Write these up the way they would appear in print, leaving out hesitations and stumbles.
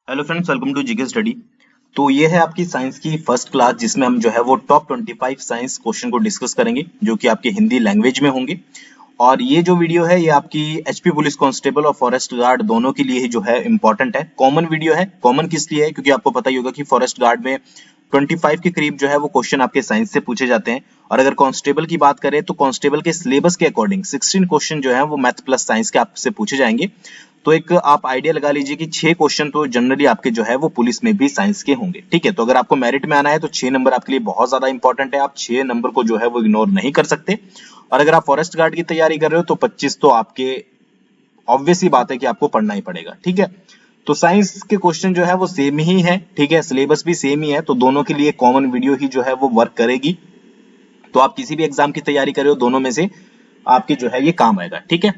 Hello friends, welcome to GK study. तो ये है आपकी साइंस की फर्स्ट क्लास जिसमें हम जो है वो टॉप 25 साइंस क्वेश्चन को डिस्कस करेंगे जो कि आपके हिंदी लैंग्वेज में होंगे। और ये जो वीडियो है ये आपकी एचपी पुलिस कांस्टेबल और फॉरेस्ट गार्ड दोनों के लिए ही जो है इंपॉर्टेंट है। कॉमन वीडियो है। कॉमन किस लिए है? क्योंकि आपको पता ही होगा कि फॉरेस्ट गार्ड में 25 के करीब जो है वो क्वेश्चन आपके साइंस से पूछे जाते हैं। और अगर कांस्टेबल की बात करें तो कांस्टेबल के सिलेबस के अकॉर्डिंग 16 क्वेश्चन जो है वो मैथ प्लस साइंस के आपसे पूछे जाएंगे। तो एक आप आइडिया लगा लीजिए कि 6 क्वेश्चन तो जनरली आपके जो है वो पुलिस में भी साइंस के होंगे। ठीक है, तो अगर आपको मेरिट में आना है तो 6 नंबर आपके लिए बहुत ज्यादा इंपॉर्टेंट है। आप 6 नंबर को जो है वो इग्नोर नहीं कर सकते। और अगर आप फॉरेस्ट गार्ड की तैयारी कर रहे हो तो 25 तो आपके ऑब्वियस ही बात है कि आपको पढ़ना ही पड़ेगा। ठीक है, तो साइंस के क्वेश्चन जो है वो सेम ही है। ठीक है, सिलेबस भी सेम ही है, तो दोनों के लिए कॉमन वीडियो ही जो है वो वर्क करेगी। तो आप किसी भी एग्जाम की तैयारी कर रहे हो दोनों में से आपके जो है ये काम आएगा। ठीक है,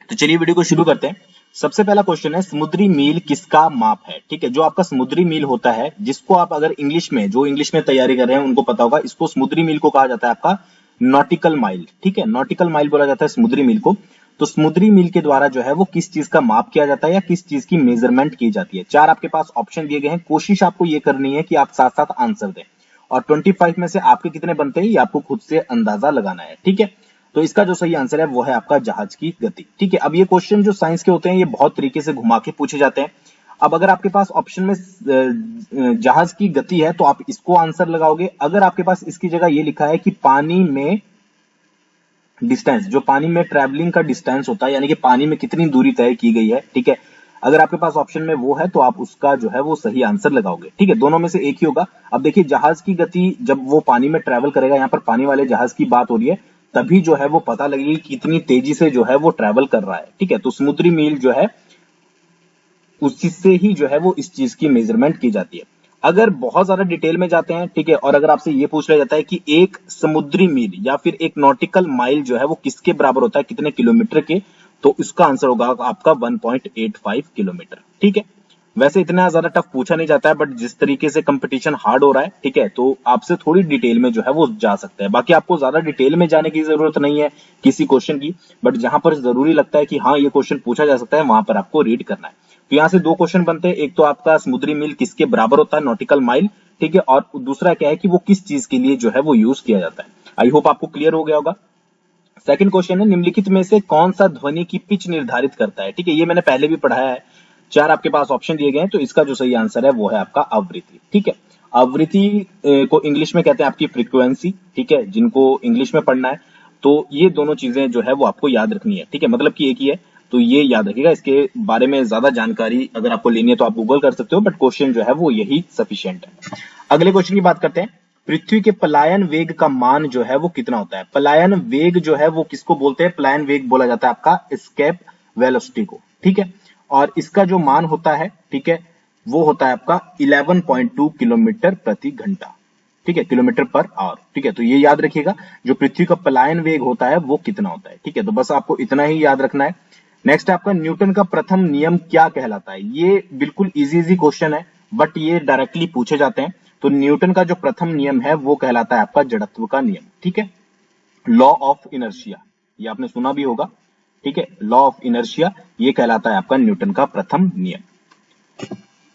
तो चलिए वीडियो को शुरू करते हैं। सबसे पहला क्वेश्चन है, समुद्री मील किसका माप है? ठीक है, जो आपका समुद्री मील होता है जिसको आप अगर इंग्लिश में जो इंग्लिश में तैयारी कर रहे हैं उनको पता होगा, इसको समुद्री मील को कहा जाता है आपका नॉटिकल माइल। ठीक है, नॉटिकल माइल बोला जाता है समुद्री मील को। तो समुद्री मील के द्वारा जो है वो किस चीज का माप किया जाता है या किस चीज की मेजरमेंट की जाती है? 4 आपके पास ऑप्शन दिए गए हैं। कोशिश आपको ये करनी है कि आप साथ साथ आंसर दें और 25 में से आपके कितने बनते हैं ये आपको खुद से अंदाजा लगाना है। ठीक है, तो इसका जो सही आंसर है वो है आपका जहाज की गति। ठीक है, अब ये क्वेश्चन जो साइंस के होते हैं ये बहुत तरीके से घुमा के पूछे जाते हैं। अब अगर आपके पास ऑप्शन में जहाज की गति है तो आप इसको आंसर लगाओगे। अगर आपके पास इसकी जगह ये लिखा है कि पानी में डिस्टेंस, जो पानी में ट्रेवलिंग का डिस्टेंस होता है यानी कि पानी में कितनी दूरी तय की गई है, ठीक है, अगर आपके पास ऑप्शन में वो है तो आप उसका जो है वो सही आंसर लगाओगे। ठीक है, दोनों में से एक ही होगा। अब देखिए जहाज की गति जब वो पानी में ट्रेवल करेगा, यहाँ पर पानी वाले जहाज की बात हो रही है, तभी जो है वो पता लगेगी कि कितनी तेजी से जो है वो ट्रेवल कर रहा है। ठीक है, तो समुद्री मील जो है उसी से ही जो है वो इस चीज की मेजरमेंट की जाती है। अगर बहुत ज्यादा डिटेल में जाते हैं, ठीक है, और अगर आपसे ये पूछ लिया जाता है कि एक समुद्री मील या फिर एक नॉटिकल माइल जो है वो किसके बराबर होता है, कितने किलोमीटर के, तो इसका आंसर होगा आपका 1.85 किलोमीटर। ठीक है, वैसे इतना ज्यादा टफ पूछा नहीं जाता है, बट जिस तरीके से कंपटीशन हार्ड हो रहा है, ठीक है, तो आपसे थोड़ी डिटेल में जो है वो जा सकता है। बाकी आपको ज्यादा डिटेल में जाने की जरूरत नहीं है किसी क्वेश्चन की, बट जहां पर जरूरी लगता है कि हाँ ये क्वेश्चन पूछा जा सकता है वहां पर आपको रीड करना है। तो यहाँ से 2 क्वेश्चन बनते हैं। एक तो आपका समुद्री मील किसके बराबर होता है, नॉटिकल माइल, ठीक है, और दूसरा क्या है कि वो किस चीज के लिए जो है वो यूज किया जाता है। आई होप आपको क्लियर हो गया होगा। सेकंड क्वेश्चन है, निम्नलिखित में से कौन सा ध्वनि की पिच निर्धारित करता है? ठीक है, ये मैंने पहले भी पढ़ाया है। 4 आपके पास ऑप्शन दिए गए हैं, तो इसका जो सही आंसर है वो है आपका आवृत्ति। ठीक है, आवृत्ति को इंग्लिश में कहते हैं आपकी फ्रीक्वेंसी। ठीक है, जिनको इंग्लिश में पढ़ना है तो ये दोनों चीजें जो है वो आपको याद रखनी है। ठीक है, मतलब कि एक ही है, तो ये याद रखिएगा। इसके बारे में ज्यादा जानकारी अगर आपको लेनी है तो आप गूगल कर सकते हो, बट क्वेश्चन जो है वो यही सफिशिएंट है। अगले क्वेश्चन की बात करते हैं। पृथ्वी के पलायन वेग का मान जो है वो कितना होता है? पलायन वेग जो है वो किसको बोलते हैं? पलायन वेग बोला जाता है आपका एस्केप वेलोसिटी को। ठीक है, और इसका जो मान होता है, ठीक है, वो होता है आपका 11.2 किलोमीटर प्रति घंटा। ठीक है, किलोमीटर पर आवर। ठीक है, तो ये याद रखिएगा जो पृथ्वी का पलायन वेग होता है वो कितना होता है। ठीक है, तो बस आपको इतना ही याद रखना है। नेक्स्ट आपका न्यूटन का प्रथम नियम क्या कहलाता है? ये बिल्कुल इजी क्वेश्चन है, बट ये डायरेक्टली पूछे जाते हैं। तो न्यूटन का जो प्रथम नियम है वो कहलाता है आपका जड़त्व का नियम। ठीक है, लॉ ऑफ इनर्शिया, ये आपने सुना भी होगा। ठीक है, लॉ ऑफ इनर्शिया ये कहलाता है आपका न्यूटन का प्रथम नियम।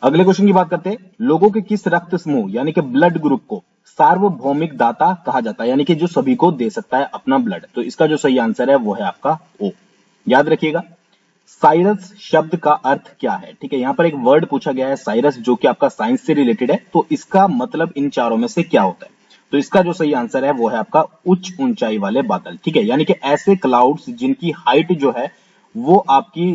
अगले क्वेश्चन की बात करते हैं। लोगों के किस रक्त समूह यानी कि ब्लड ग्रुप को सार्वभौमिक दाता कहा जाता है, यानी कि जो सभी को दे सकता है अपना ब्लड? तो इसका जो सही आंसर है वो है आपका ओ। याद रखिएगा। साइरस शब्द का अर्थ क्या है? ठीक है, यहां पर एक वर्ड पूछा गया है साइरस, जो कि आपका साइंस से रिलेटेड है, तो इसका मतलब इन चारों में से क्या होता है? तो इसका जो सही आंसर है वो है आपका उच्च ऊंचाई वाले बादल। ठीक है, यानी कि ऐसे क्लाउड्स जिनकी हाइट जो है वो आपकी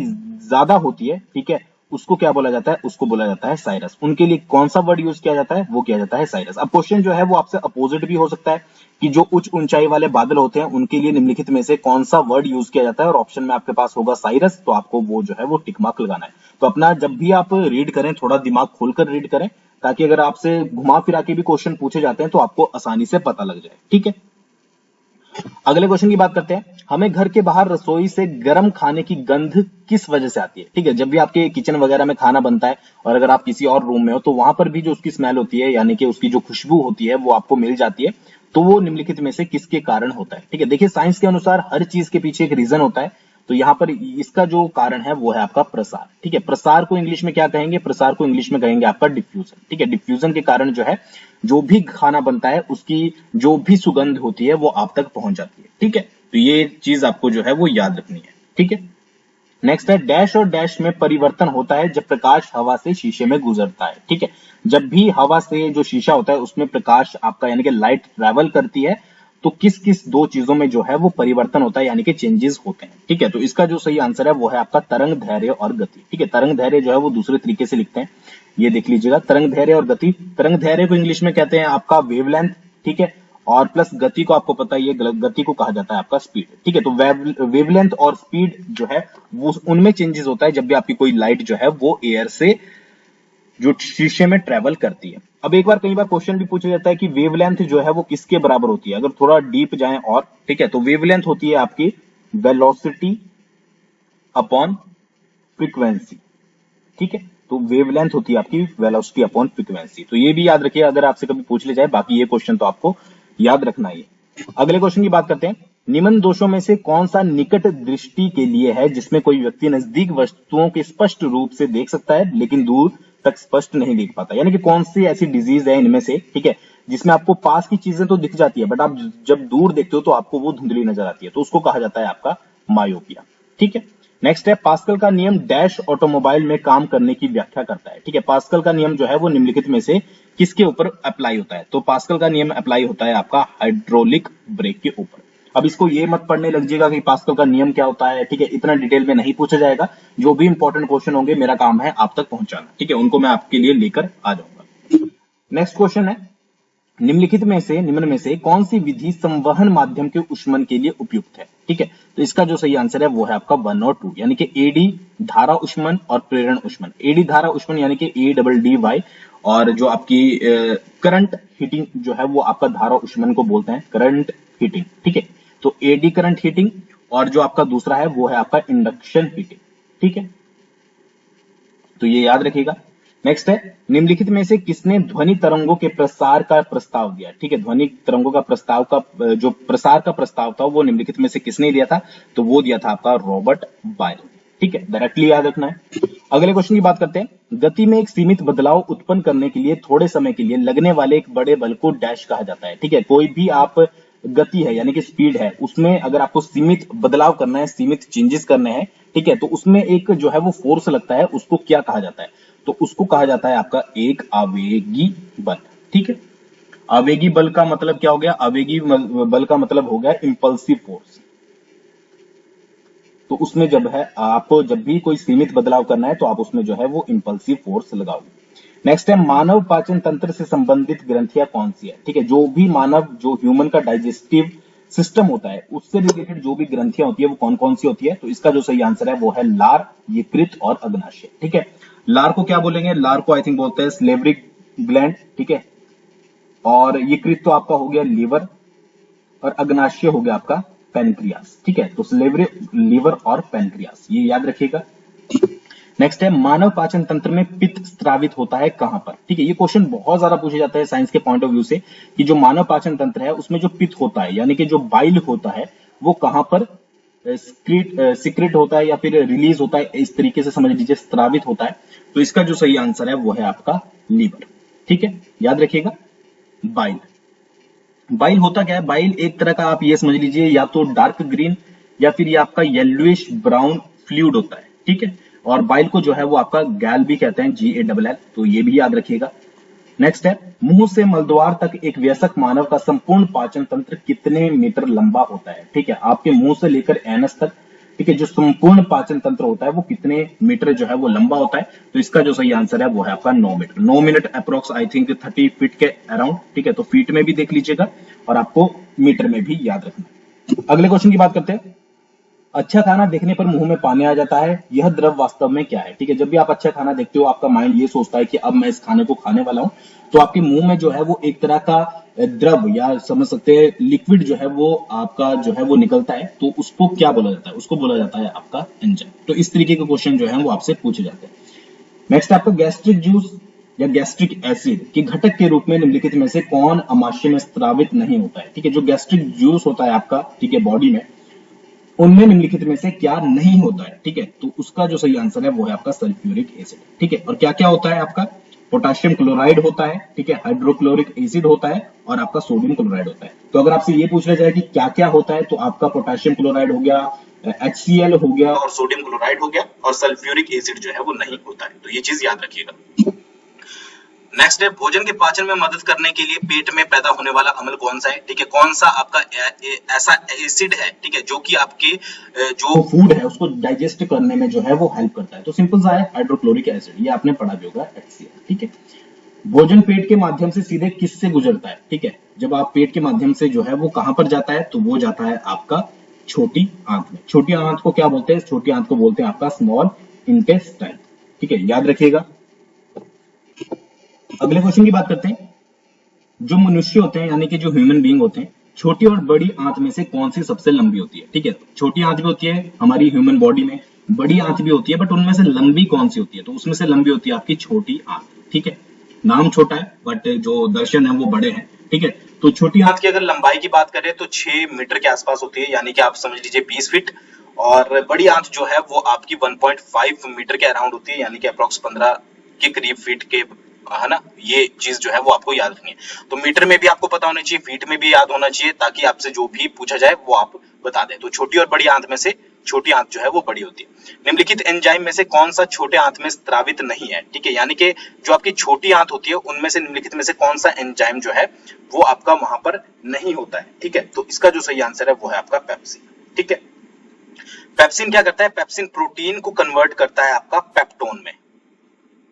ज्यादा होती है, ठीक है, उसको क्या बोला जाता है? उसको बोला जाता है साइरस। उनके लिए कौन सा वर्ड यूज किया जाता है? वो किया जाता है साइरस। अब क्वेश्चन जो है वो आपसे अपोजिट भी हो सकता है कि जो उच्च ऊंचाई वाले बादल होते हैं उनके लिए निम्नलिखित में से कौन सा वर्ड यूज किया जाता है, और ऑप्शन में आपके पास होगा साइरस, तो आपको वो जो है वो टिक मार्क लगाना है। तो अपना जब भी आप रीड करें थोड़ा दिमाग खोलकर रीड करें, ताकि अगर आपसे घुमा फिरा के भी क्वेश्चन पूछे जाते हैं तो आपको आसानी से पता लग जाए। ठीक है, अगले क्वेश्चन की बात करते हैं। हमें घर के बाहर रसोई से गर्म खाने की गंध किस वजह से आती है? ठीक है, जब भी आपके किचन वगैरह में खाना बनता है और अगर आप किसी और रूम में हो तो वहां पर भी जो उसकी स्मेल होती है यानी कि उसकी जो खुशबू होती है वो आपको मिल जाती है। तो वो निम्नलिखित में से किसके कारण होता है? ठीक है, देखिए साइंस के अनुसार हर चीज के पीछे एक रीजन होता है। तो यहाँ पर इसका जो कारण है वो है आपका प्रसार। ठीक है, प्रसार को इंग्लिश में क्या कहेंगे? प्रसार को इंग्लिश में कहेंगे आपका डिफ्यूजन। ठीक है, डिफ्यूजन के कारण जो है जो भी खाना बनता है उसकी जो भी सुगंध होती है वो आप तक पहुंच जाती है। ठीक है, तो ये चीज आपको जो है वो याद रखनी है। ठीक है, नेक्स्ट है डैश और डैश में परिवर्तन होता है जब प्रकाश हवा से शीशे में गुजरता है। ठीक है, जब भी हवा से जो शीशा होता है उसमें प्रकाश आपका यानी कि लाइट ट्रेवल करती है तो किस किस दो चीजों में जो है वो परिवर्तन होता है यानी कि चेंजेस होते हैं। ठीक है, तो इसका जो सही आंसर है वो है आपका तरंग दैर्ध्य और गति। ठीक है, तरंग दैर्ध्य जो है वो दूसरे तरीके से लिखते हैं, ये देख लीजिएगा, तरंग दैर्ध्य और गति। तरंग दैर्ध्य को इंग्लिश में कहते हैं आपका वेवलेंथ। ठीक है, और प्लस गति को आपको पता ही है, गति को कहा जाता है आपका स्पीड। ठीक है, तो वेवलेंथ और स्पीड जो है वो उनमें चेंजेस होता है जब भी आपकी कोई लाइट जो है वो एयर से जो शीशे में ट्रेवल करती है। अब एक बार कई बार क्वेश्चन भी पूछा जाता है कि वेवलेंथ जो है वो किसके बराबर होती है। अगर थोड़ा डीप जाएं और, ठीक है, तो वेवलेंथ होती है आपकी वेलोसिटी अपॉन फ्रीक्वेंसी। ठीक है, तो वेवलेंथ होती है आपकी वेलोसिटी अपॉन फ्रीक्वेंसी। तो ये भी याद रखिए अगर आपसे कभी पूछ ले जाए, बाकी ये क्वेश्चन तो आपको याद रखना ही है। अगले क्वेश्चन की बात करते हैं, निम्न दोषों में से कौन सा निकट दृष्टि के लिए है जिसमें कोई व्यक्ति नजदीक वस्तुओं के स्पष्ट रूप से देख सकता है लेकिन दूर तक स्पष्ट नहीं देख पाता, यानी कि कौन सी ऐसी डिजीज है इनमें से, ठीक है, जिसमें आपको पास की चीजें तो दिख जाती है बट आप जब दूर देखते हो तो आपको वो धुंधली नजर आती है, तो उसको कहा जाता है आपका मायोपिया। ठीक है, नेक्स्ट है पास्कल का नियम डैश ऑटोमोबाइल में काम करने की व्याख्या करता है। ठीक है, पास्कल का नियम जो है वो निम्नलिखित में से किसके ऊपर अप्लाई होता है? तो पास्कल का नियम अप्लाई होता है आपका हाइड्रोलिक ब्रेक के ऊपर। अब इसको ये मत पढ़ने लग जाएगा कि पास्कल का नियम क्या होता है। ठीक है, इतना डिटेल में नहीं पूछा जाएगा, जो भी इंपॉर्टेंट क्वेश्चन होंगे मेरा काम है आप तक पहुंचाना। ठीक है, उनको मैं आपके लिए लेकर आ जाऊंगा। नेक्स्ट क्वेश्चन है, निम्न में से कौन सी विधि संवहन माध्यम के ऊष्मन के लिए उपयुक्त है? ठीक है, तो इसका जो सही आंसर है वो है आपका 1 और 2, यानी कि एडी धारा ऊष्मन और प्रेरण ऊष्मन। एडी धारा ऊष्मन यानी कि ADDY, और जो आपकी करंट हीटिंग जो है वो आपका धारा ऊष्मन को बोलते हैं करंट हीटिंग। ठीक है, तो एडी करंट हीटिंग, और जो आपका दूसरा है वो है आपका इंडक्शन हीटिंग। ठीक है, तो ये याद रखिएगा। नेक्स्ट है, निम्नलिखित में से किसने ध्वनि तरंगों के प्रसार का प्रस्ताव दिया? ठीक है, ध्वनि तरंगों का प्रस्ताव का जो प्रसार का प्रस्ताव था वो निम्नलिखित में से किसने दिया था? तो वो दिया था आपका रॉबर्ट बायल। ठीक है, डायरेक्टली याद रखना है। अगले क्वेश्चन की बात करते हैं, गति में एक सीमित बदलाव उत्पन्न करने के लिए थोड़े समय के लिए लगने वाले एक बड़े बल को डैश कहा जाता है। ठीक है, कोई भी आप गति है यानी कि स्पीड है, उसमें अगर आपको सीमित बदलाव करना है, सीमित चेंजेस करने हैं, ठीक है, तो उसमें एक जो है वो फोर्स लगता है, उसको क्या कहा जाता है? तो उसको कहा जाता है आपका एक आवेगी बल। ठीक है, आवेगी बल का मतलब क्या हो गया? आवेगी बल का मतलब हो गया इंपल्सिव फोर्स। तो उसमें जब है आपको जब भी कोई सीमित बदलाव करना है तो आप उसमें जो है वो इंपल्सिव फोर्स लगाओगे। नेक्स्ट है, मानव पाचन तंत्र से संबंधित ग्रंथियां कौन सी है? ठीक है, जो भी मानव जो ह्यूमन का डाइजेस्टिव सिस्टम होता है उससे रिलेटेड जो भी ग्रंथियां होती है वो कौन कौन सी होती है? तो इसका जो सही आंसर है वो है लार, यकृत और अग्नाशय। ठीक है, लार को क्या बोलेंगे? लार को आई थिंक बोलते हैं स्लेवरी ग्लैंड। ठीक है, और यकृत तो आपका हो गया लीवर, और अग्नाशय हो गया आपका पैनक्रियास। ठीक है, तो स्लेवरी, लीवर और पैनक्रियास, ये याद रखिएगा। नेक्स्ट है, मानव पाचन तंत्र में पित्त स्रावित होता है कहां पर? ठीक है, ये क्वेश्चन बहुत ज्यादा पूछे जाता है साइंस के पॉइंट ऑफ व्यू से कि जो मानव पाचन तंत्र है उसमें जो पित्त होता है यानी कि जो बाइल होता है वो कहां पर सिक्रेट होता है या फिर रिलीज होता है, इस तरीके से समझ लीजिए, स्रावित होता है। तो इसका जो सही आंसर है वो है आपका लीवर। ठीक है, याद रखिएगा। बाइल, बाइल होता क्या है? बाइल एक तरह का आप ये समझ लीजिए या तो डार्क ग्रीन या फिर ये आपका येलोइश ब्राउन फ्लूइड होता है। ठीक है, और बाइल को जो है वो आपका गैल भी कहते हैं, GALL, तो ये भी याद रखिएगा। नेक्स्ट है, मुंह से मलद्वार तक एक वयस्क मानव का संपूर्ण पाचन तंत्र कितने मीटर लंबा होता है? ठीक है, आपके मुंह से लेकर एनस तक, ठीक है, जो संपूर्ण पाचन तंत्र होता है वो कितने मीटर जो है वो लंबा होता है? तो इसका जो सही आंसर है वो है आपका 9 meter. 9 minute approx I think 30 feet के अराउंड। ठीक है, तो फीट में भी देख लीजिएगा और आपको मीटर में भी याद रखना है। अगले क्वेश्चन की बात करते हैं, अच्छा खाना देखने पर मुंह में पानी आ जाता है, यह द्रव वास्तव में क्या है? ठीक है, जब भी आप अच्छा खाना देखते हो आपका माइंड ये सोचता है कि अब मैं इस खाने को खाने वाला हूं, तो आपके मुंह में जो है वो एक तरह का द्रव या समझ सकते हैं लिक्विड जो है वो आपका जो है वो निकलता है, तो उसको क्या बोला जाता है? उसको बोला जाता है आपका एंजाइम। तो इस तरीके के क्वेश्चन जो है वो आपसे पूछे जाते हैं। नेक्स्ट आपका गैस्ट्रिक जूस या गैस्ट्रिक एसिड के घटक के रूप में निम्नलिखित में से कौन अमाशय में स्रावित नहीं होता है? ठीक है, जो गैस्ट्रिक जूस होता है आपका, ठीक है, बॉडी में, उनमें निम्नलिखित में से क्या नहीं होता है, ठीक है। तो उसका जो सही आंसर है वो है आपका सल्फ्यूरिक एसिड, ठीक है। और क्या क्या होता है आपका, पोटेशियम क्लोराइड होता है, ठीक है, हाइड्रोक्लोरिक एसिड होता है और आपका सोडियम क्लोराइड होता है। तो अगर आपसे ये पूछा जाए कि क्या क्या होता है, तो आपका पोटेशियम क्लोराइड हो गया, HCl हो गया और सोडियम क्लोराइड हो गया, और सल्फ्यूरिक एसिड जो है वो नहीं होता है। तो ये चीज याद रखिएगा। नेक्स्ट है, भोजन के पाचन में मदद करने के लिए पेट में पैदा होने वाला अम्ल कौन सा है, ठीक है। कौन सा आपका ऐसा एसिड है, ठीक है, जो कि आपके जो फूड है उसको डाइजेस्ट करने में जो है वो हेल्प करता है। तो सिंपल सा है, हाइड्रोक्लोरिक एसिड, ये आपने पढ़ा भी होगा, HCl, ठीक है। भोजन पेट के माध्यम से सीधे किससे गुजरता है, ठीक है। जब आप पेट के माध्यम से जो है वो कहां पर जाता है, तो वो जाता है आपका छोटी आंत में। छोटी आंत को क्या बोलते हैं, छोटी आंत को बोलते हैं आपका स्मॉल इंटेस्टाइन, ठीक है, याद रखिएगा। अगले क्वेश्चन की बात करते हैं। जो मनुष्य होते हैं यानी कि जो ह्यूमन बीइंग होते हैं, छोटी और बड़ी आंत में से कौन सी सबसे लंबी होती है, ठीक है। छोटी आंत भी होती है हमारी ह्यूमन बॉडी में, बड़ी आंत भी होती है, बट उनमें से लंबी कौन सी होती है, तो उसमें से लंबी होती है आपकी छोटी आंत, ठीक है। नाम छोटा है बट जो दर्शन है वो बड़े हैं, ठीक है। तो छोटी आंत की अगर लंबाई की बात करें तो 6 मीटर के आसपास होती है, यानी कि आप समझ लीजिए 20 फीट। और बड़ी आंत जो है वो आपकी 1.5 मीटर के अराउंड होती है, यानी कि अप्रोक्स 15 के करीब फीट के, है ना। ये चीज जो है वो आपको याद रखनी है। तो मीटर में भी आपको पता होना चाहिए, फीट में भी याद होना चाहिए, ताकि आपसे जो भी पूछा जाए वो आप बता दें। तो छोटी और बड़ी आंत में से छोटी आंत जो है वो बड़ी होती है। निम्नलिखित एंजाइम में से कौन सा छोटे आंत में स्रावित नहीं है, ठीक है। यानी कि जो आपकी छोटी आंत होती है उनमें से निम्नलिखित में से कौन सा एंजाइम जो है वो आपका वहां पर नहीं होता है, ठीक है। तो इसका जो सही आंसर है वो है आपका पेप्सिन, ठीक है। पेप्सिन क्या करता है, पेप्सिन प्रोटीन को कन्वर्ट करता है आपका पेप्टोन में,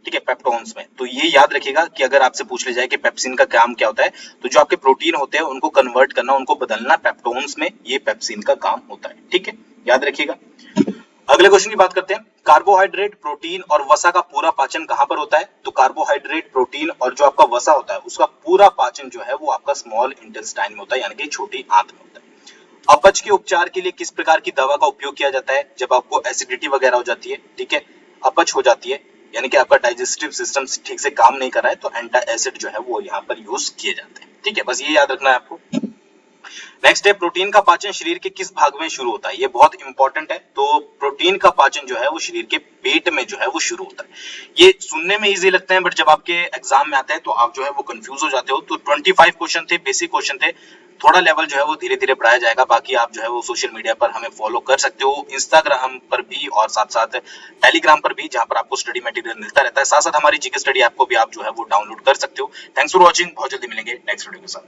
ठीक है, पेप्टोन्स में। तो ये याद रखिएगा कि अगर आपसे पूछ ले जाए कि पेप्सिन का काम क्या होता है, तो जो आपके प्रोटीन होते हैं उनको कन्वर्ट करना, उनको बदलना पेप्टोन्स में, ये पेप्सिन का काम होता है, ठीक है, याद रखिएगा। अगले क्वेश्चन की बात करते हैं। कार्बोहाइड्रेट, प्रोटीन और वसा का पूरा पाचन कहां पर होता है, तो कार्बोहाइड्रेट, प्रोटीन और जो आपका वसा होता है उसका पूरा पाचन जो है वो आपका स्मॉल इंटेस्टाइन में होता है, यानी कि छोटी आंत में होता है। अपच के उपचार के लिए किस प्रकार की दवा का उपयोग किया जाता है, जब आपको एसिडिटी वगैरह हो जाती है, ठीक है, अपच हो जाती है, यानी कि आपका डाइजेस्टिव सिस्टम ठीक से काम नहीं कर रहा है, तो एंटा एसिड जो है वो यहाँ पर यूज किए जाते हैं, ठीक है। बस ये याद रखना है आपको। नेक्स्ट है, प्रोटीन का पाचन शरीर के किस भाग में शुरू होता है, ये बहुत इंपॉर्टेंट है। तो प्रोटीन का पाचन जो है वो शरीर के पेट में जो है वो शुरू होता है। ये सुनने में इजी लगता है, बट जब आपके एग्जाम में आता है तो आप जो है वो कंफ्यूज हो जाते हो। तो 25 क्वेश्चन थे, बेसिक क्वेश्चन थे, थोड़ा लेवल जो है वो धीरे धीरे बढ़ाया जाएगा। बाकी आप जो है वो सोशल मीडिया पर हमें फॉलो कर सकते हो, इंस्टाग्राम पर भी और साथ साथ टेलीग्राम पर भी, जहां पर आपको स्टडी मटेरियल मिलता रहता है। साथ साथ हमारी जीके स्टडी ऐप को भी आप जो है वो डाउनलोड कर सकते हो। थैंक्स फॉर वॉचिंग, बहुत जल्दी मिलेंगे नेक्स्ट वीडियो के साथ।